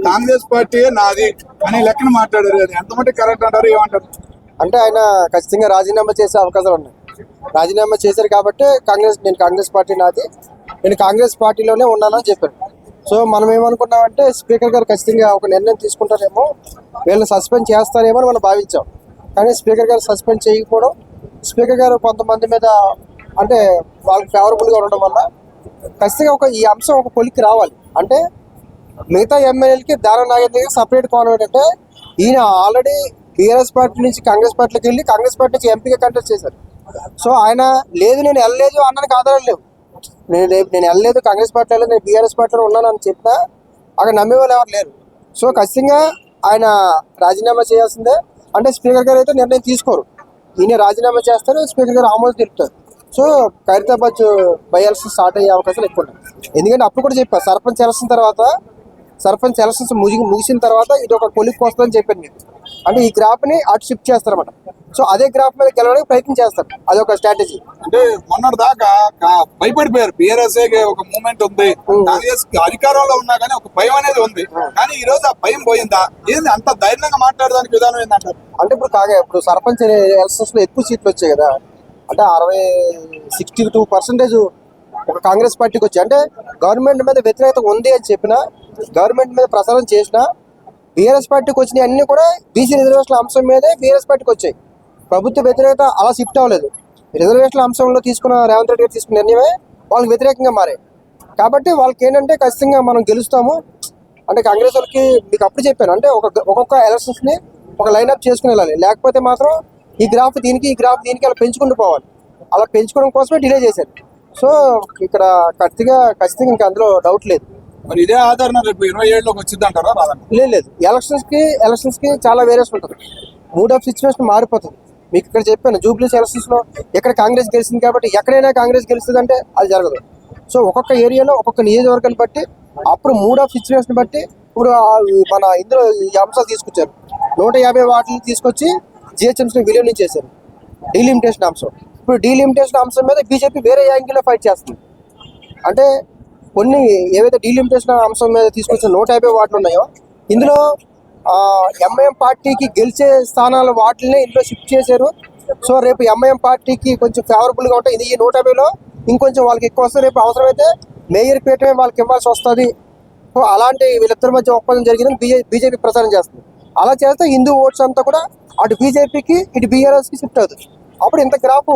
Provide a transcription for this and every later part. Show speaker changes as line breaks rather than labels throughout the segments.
Congress party నాది అని లెక్కన మాట్లాడారు. అది ఎంతమంది కరెక్ట్ అంటారు, ఏమంటారు?
అంటే ఆయన ఖచ్చితంగా రాజీనామా చేసే అవకాశాలు ఉన్నాయి. రాజీనామా చేశారు కాబట్టి నేను కాంగ్రెస్ పార్టీ నాది, నేను కాంగ్రెస్ పార్టీలోనే ఉన్నానని చెప్పారు. సో మనం ఏమనుకున్నామంటే స్పీకర్ గారు ఖచ్చితంగా ఒక నిర్ణయం తీసుకుంటారేమో, వీళ్ళని సస్పెండ్ చేస్తారేమో అని మనం భావించాం. కానీ స్పీకర్ గారు సస్పెండ్ చేయకపోవడం, స్పీకర్ గారు కొంతమంది మీద అంటే వాళ్ళకి ఫేవరబుల్గా ఉండడం వల్ల ఖచ్చితంగా ఈ అంశం ఒక కొలిక్కి రావాలి. అంటే మిగతా ఎమ్మెల్యేలకి దాన నాగేంద్రకి సపరేట్ కాన్వెంట్ అంటే ఈయన ఆల్రెడీ బీఆర్ఎస్ పార్టీ నుంచి కాంగ్రెస్ పార్టీకి వెళ్ళి కాంగ్రెస్ పార్టీ నుంచి ఎంపీగా కంటెస్ట్ చేశారు. సో ఆయన లేదు నేను వెళ్ళలేదు అన్నడానికి ఆధారాలు లేవు. నేను వెళ్ళలేదు, కాంగ్రెస్ పార్టీ వెళ్ళలేదు, నేను బీఆర్ఎస్ పార్టీలో ఉన్నాను అని చెప్పినా అక్కడ నమ్మేవాళ్ళు ఎవరు లేరు. సో ఖచ్చితంగా ఆయన రాజీనామా చేయాల్సిందే. అంటే స్పీకర్ గారు అయితే నిర్ణయం తీసుకోరు, ఈయన రాజీనామా చేస్తారు, స్పీకర్ గారు ఆమోదం తెలుపుతారు. So Khairatabad by election start అయ్యే అవకాశాలు ఎక్కువ ఉన్నాయి. ఎందుకంటే అప్పుడు కూడా చెప్పారు, సర్పంచ్ ఎలక్షన్స్ ముగిసిన తర్వాత ఇది ఒక కొలిక్కి వస్తుందని చెప్పాను మీకు. అంటే ఈ గ్రాఫ్ని అటు షిఫ్ట్ చేస్తారన్నమాట. సో అదే గ్రాఫ్ మీద గెలవడానికి ప్రయత్నం చేస్తారు, అదొక స్ట్రాటజీ.
అంటే మొన్నటి దాకా భయపడిపోయారు. బీఆర్ఎస్ ఒక మూమెంట్ ఉంది, కాంగ్రెస్ అధికారంలో ఉన్నా కానీ ఒక భయం అనేది ఉంది. కానీ ఈ రోజు ఆ భయం పోయిందా? ఏంది అంత ధైర్యంగా మాట్లాడడానికి విధానం ఏంటంటారు?
అంటే ఇప్పుడు సర్పంచ్ ఎలక్షన్స్ లో ఎక్కువ సీట్లు వచ్చాయి కదా, అంటే 62% ఒక కాంగ్రెస్ పార్టీకి వచ్చాయి. అంటే గవర్నమెంట్ మీద వ్యతిరేకత ఉంది అని చెప్పినా, గవర్నమెంట్ మీద ప్రచారం చేసినా బీఆర్ఎస్ పార్టీకి వచ్చినాయి అన్ని కూడా బీసీ రిజర్వేషన్ల అంశం మీదే బీఆర్ఎస్ పార్టీకి వచ్చాయి. ప్రభుత్వ వ్యతిరేకత అలా షిఫ్ట్ అవ్వలేదు. రిజర్వేషన్ల అంశంలో రేవంత్ రెడ్డి గారు తీసుకున్న నిర్ణయమే వాళ్ళకి వ్యతిరేకంగా మారాయి. కాబట్టి వాళ్ళకి ఏంటంటే ఖచ్చితంగా మనం గెలుస్తాము అంటే కాంగ్రెస్ వాళ్ళకి మీకు అప్పుడు చెప్పాను, అంటే ఒక్కొక్క ఎలక్షన్స్ని ఒక లైన్అప్ చేసుకుని వెళ్ళాలి. లేకపోతే మాత్రం ఈ గ్రాఫ్ దీనికి అలా పెంచుకుంటూ పోవాలి. అలా పెంచుకోవడం కోసమే డిలే చేశారు. సో ఇక్కడ ఖచ్చితంగా ఇంకా అందులో డౌట్ లేదు.
మరి ఇదే ఆధారణ రేపు 27లోకి వచ్చింది అంటారా?
లేదు, ఎలక్షన్స్ కి చాలా వేరియేషన్ ఉంటుంది. మూడ్ ఆఫ్ సిచ్యువేషన్ మారిపోతుంది. మీకు ఇక్కడ చెప్పాను, జూబ్లీస్ ఎలక్షన్స్ లో ఎక్కడ కాంగ్రెస్ గెలిచింది కాబట్టి ఎక్కడైనా కాంగ్రెస్ గెలుస్తుంది అంటే అది జరగదు. సో ఒక్కొక్క ఏరియాలో ఒక్కొక్క నియోజకవర్గాన్ని బట్టి అప్పుడు మూడ్ ఆఫ్ సిచ్యువేషన్ బట్టి ఇప్పుడు మన ఇందులో ఈ అంశాలు తీసుకొచ్చారు. 150 వాటిని తీసుకొచ్చి జిహెచ్ఎంసీ విలీనం చేశారు, డీలిమిటేషన్ అంశం. ఇప్పుడు డీలిమిటేషన్ అంశం మీద బీజేపీ వేరే యాంగిల్లో ఫైట్ చేస్తుంది. అంటే కొన్ని ఏవైతే డీలిమిటేషన్ అంశం మీద తీసుకొచ్చిన 150 వాటిలు ఉన్నాయో ఇందులో ఎంఐఎం పార్టీకి గెలిచే స్థానాల వాటిని ఇందులో షిఫ్ట్ చేశారు. సో రేపు ఎంఐఎం పార్టీకి కొంచెం ఫేవరబుల్గా ఉంటాయి. ఇది ఈ 150లో ఇంకొంచెం వాళ్ళకి ఎక్కువ వస్తుంది. రేపు అవసరమైతే మేయర్ పీఠమే వాళ్ళకి ఇవ్వాల్సి వస్తుంది. సో అలాంటి వీళ్ళిద్దరి మధ్య ఒప్పందం జరిగిందని బీజేపీ ప్రచారం చేస్తుంది. అలా చేస్తే హిందూ ఓట్స్ అంతా కూడా అటు బీజేపీకి ఇటు బీఆర్ఎస్కి షిఫ్ట్ అవుతుంది. అప్పుడు ఇంత గ్రాఫ్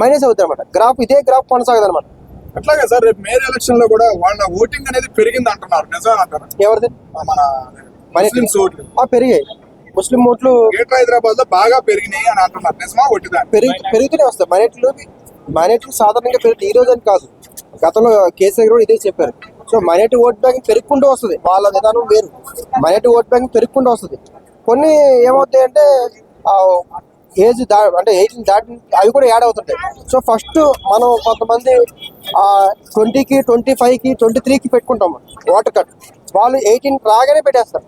మైనస్ అవుతుంది అనమాట. ఇదే గ్రాఫ్ కొనసాగదు అనమాట.
అట్లాగే సార్ రేపు మేయర్ ఎలక్షన్ లో కూడా వాళ్ళ ఓటింగ్ అనేది పెరిగింది అంటున్నారు, నిజమే అంటారు?
ఎవరిది?
మన ముస్లిమ్స్ ఓట్లు
పెరిగాయి. ముస్లిం ఓట్లు
గ్రేటర్ హైదరాబాద్ లో బాగా పెరిగినాయి అని అంటున్నారు, నిజమా? ఒట్టిదా?
పెరుగుతూనే వస్తాయి. మైనారిటీలు సాధారణంగా పెరుగుతాయి. ఈ రోజు అని కాదు, గతంలో కేసీఆర్ కూడా ఇదే చెప్పారు. సో మైనారిటీ ఓట్ బ్యాంక్ పెరుగుకుంటూ వస్తుంది, వాళ్ళ విధానం వేరు. మైనారిటీ ఓట్ బ్యాంక్ పెరుగుకుంటూ వస్తుంది. కొన్ని ఏమవుతాయి అంటే ఏజ్ అంటే 18 దాటి అవి కూడా యాడ్ అవుతుంటాయి. సో ఫస్ట్ మనం కొంతమంది 20కి 25కి 23కి పెట్టుకుంటాము ఓటర్ కార్డ్, వాళ్ళు 18 రాగానే పెట్టేస్తారు.